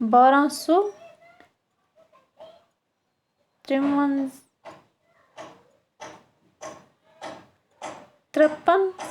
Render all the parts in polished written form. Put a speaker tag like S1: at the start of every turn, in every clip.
S1: 1253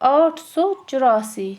S1: 884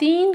S1: 3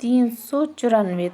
S1: 394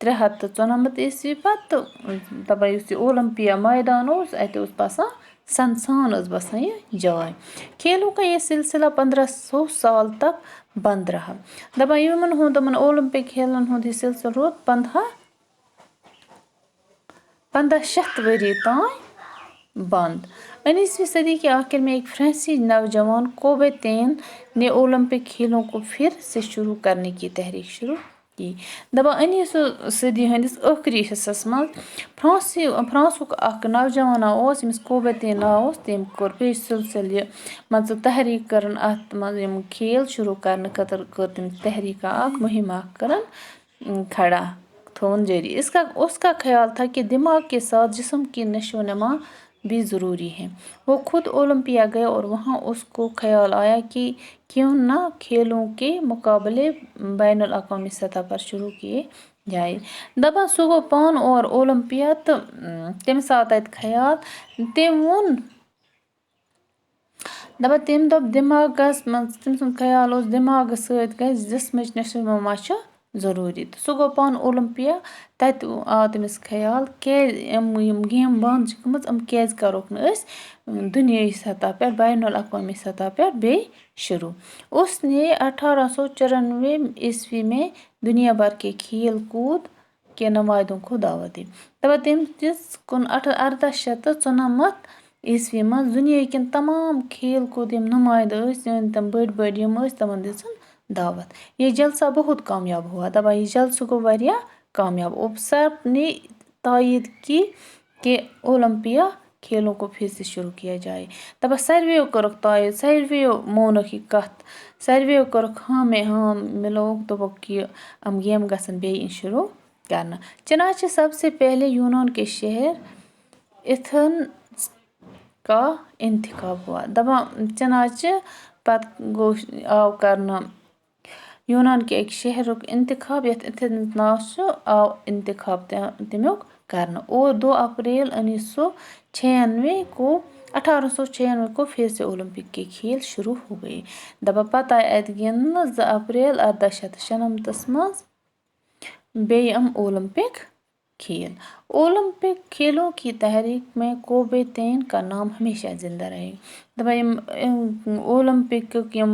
S1: 394 پتہٕ دَپان یُس یہِ اولمپیا مٲدان اوس اَتہِ اوس باسان سنسان ٲس باسان یہِ جاے. کھیلوں کا یہ سلسلہ 1500 سال تک بند رہا. دَپان یِمن ہُنٛد تِمن اولمپک کھیلن ہُنٛد یہِ سلسلہٕ روٗد 1500 ؤری تام بند. 19ویں صدی کے آخر میں ایک فرانسیسی نوجوان کوبیتین نے اولمپک کھیلوں کو پھر سے شروع کرنے کی تحریک شروع کی. دَپان 19 صدی ہٕنٛدِس ٲخری حصس منٛز فرانسُک اکھ نوجوان اوس ییٚمِس کوبیتین ناو اوس. تٔمۍ کوٚر بیٚیہِ سلسلہٕ یہِ مان ژٕ تحریک کٔرٕن اَتھ منٛز یِم کھیل شروٗع کرنہٕ خٲطرٕ کٔر تٔمۍ تحریکا اکھ مہم اکھ کٔرٕن کھڑا تھووُن جٲری. اس کا خیال تھا کہ دماغ کے ساتھ جسم کی نشو و نما بھی ضروری ہے. وہ خود اولمپیا گیا اور وہاں اس کو خیال آیا کہ کیوں نہ کھیلوں کے مقابلے بین الاقوامی سطح پر شروع کیے جائے. دَپان سُہ گوٚو پانہٕ اور اولمپیا تہٕ تٔمِس آو تَتہِ خیال. تٔمۍ ووٚن دَپان تٔمۍ دوٚپ دٮ۪ماغس منٛز تٔمۍ سُنٛد خیال اوس دٮ۪ماغہٕ سۭتۍ گژھِ جسمٕچ نشو و نما چھُ ضروٗری. تہٕ سُہ گوٚو پانہٕ اولمپیا. تَتہِ آو تٔمِس خیال کیٛازِ یِم گیمہٕ بنٛد چھِ گٔمٕژ یِم کیٛازِ کَرہوکھ نہٕ أسۍ دُنیٲیی سطح پٮ۪ٹھ بین الاقوامی سطح پٮ۪ٹھ بیٚیہِ شروع. اس نے 1894 میں دنیا بھر کے کھیل کود کے نمائندوں کو دعوت دی. دَپان تٔمۍ دِژ 1894 منٛز دُنیاہکٮ۪ن تمام کھیل کوٗد یِم نُمایندٕ ٲسۍ یعنی تِم بٔڑۍ بٔڑۍ یِم ٲسۍ تِمن دِژٕن دعوت. یہ جلسہ بہت کامیاب ہوا. دَپان یہِ جلسہٕ گوٚو واریاہ کامیاب. سب نے تائید کی کہ اولمپیا کھیلوں کو پھر سے شروع کیا جائے. دَپان ساروِیو کوٚرُکھ تائید ساروِیو مونُکھ یہِ کتھ ساروِیو کوٚرُکھ ہاں میں ہاں مِلووُکھ دوٚپُکھ یہِ یِم گیمہٕ گژھن بیٚیہِ یِنۍ شروع کرنہٕ. چنانچہ سب سے پہلے یونان کے شہر ایتھنز کا انتخاب ہوا. دَپان چنانچہ پتہٕ آو کرنہٕ یونان کے أکِس شہرُک انتخاب یتھ ایتھنز ناو چھُ آو انتخاب تمیُک کرنہٕ. اور 2 اپریل 1896 کو پھر سے اولمپک کے کھیل شروع ہو گئے. دَپان پتہٕ آیہِ اَتہِ گِنٛدنہٕ 2 اپریل 1896 منٛز بیٚیہِ یِم اولمپک کھیل. اولمپک کھیلوں کی تحریک میں کوبیتین کا نام ہمیشہ زندہ رہے. دَپان یِم اولمپکٕکۍ یِم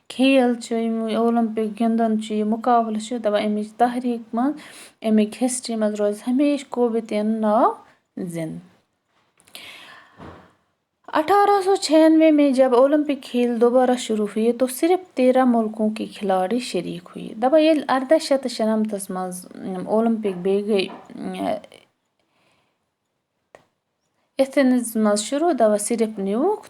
S1: کھیل چھِ یِم اولمپک گِنٛدُن چھُ یہِ مُقابلہٕ چھُ دَپان اَمِچ تحریک منٛز اَمِکۍ ہسٹری منٛز روزِ ہمیشہ کوبیتینُن ناو زندٕ. 1896 میں جب اولمپک کھیل دوبارہ شروع ہوئے تو صرف 13 ملکوں کے کھلاڑی شریک ہوئے. دَپان ییٚلہِ 1896 منٛز اولمپک بیٚیہِ گٔے ایتھنز منٛز شروع دَپان صرف نیوٗکھ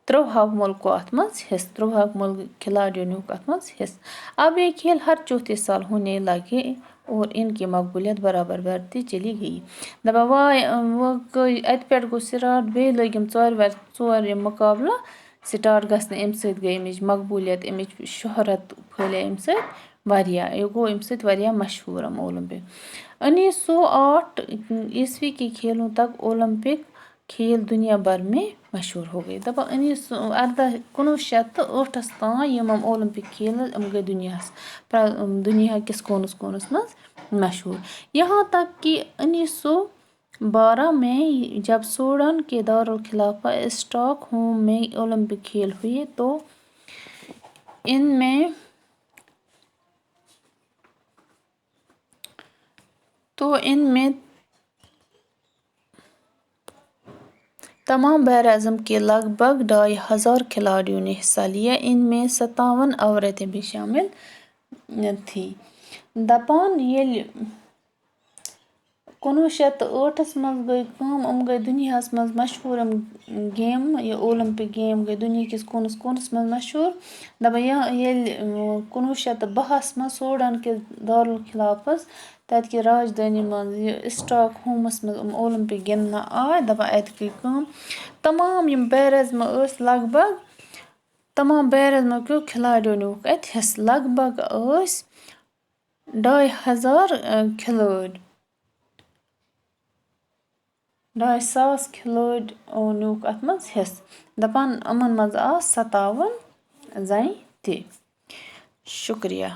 S1: 13 ملکو اَتھ منٛز حصہٕ 13 کھلاڑیو نیوٗکھ اَتھ منٛز حصہٕ. اب یہ کھیل ہر چوتھے سال ہونے لگے اور ان کی مقبولیت برابر بڑھتی چلی گئی. دَپان اَتہِ پٮ۪ٹھ گوٚو سٹاٹ بیٚیہِ لٔگۍ یِم ژور یِم مُقابلہٕ سٹاٹ گژھنہِ. اَمہِ سۭتۍ گٔے اَمِچ مقبولیت اَمِچ شہرت پھٔہلے اَمہِ سۭتۍ واریاہ. یہِ گوٚو اَمہِ سۭتۍ واریاہ مشہوٗر یِم اولمپک. 1908 کے کھیلوں تک اولمپک کھیل دنیا بھر میں مشہوٗر ہو گئے. دَپان 1908 تام یِم اولمپک کھیل یِم گٔے دُنیا کِس کوٗنس کوٗنس منٛز مشہوٗر. یہاں تک کہ 1912 میں جب سوڈان کے دارالخلافہ اسٹاک ہوم میں اولمپک کھیل ہوئے تو ان میں تمام بر اعظم کے لگ بھگ 2500 کھلاڑیوں نے حصہ لیا. ان میں 57 عورتیں بھی شامل تھیں. دَپان ییٚلہِ 1908 منٛز گٔے کٲم یِم گٔے دُنیاہَس منٛز مشہوٗر یِم گیمہٕ یہِ اولمپک گیم گٔے دُنہِکِس کوٗنس کوٗنس منٛز مشہوٗر. دَپان ییٚلہِ 1912 منٛز سوڈان کِس دارالخلافس تَتہِ کہِ راجدھانی منٛز یہِ اسٹاک ہومس منٛز یِم اولمپک گِنٛدنہٕ آے. دَپان اَتہِ گٔے کٲم تمام یِم بیر اعظم ٲسۍ لگ بھگ تمام بیر اعظمو کیو کھلاڑیو نیوٗکھ اَتہِ حصہٕ. لگ بھگ ٲسۍ 2500 کھلٲڑۍ 2500 کھلٲڑۍ نیوٗکھ اَتھ منٛز حصہٕ. دَپان یِمن منٛز آسہٕ 57 زنہِ تہِ. شُکریہ.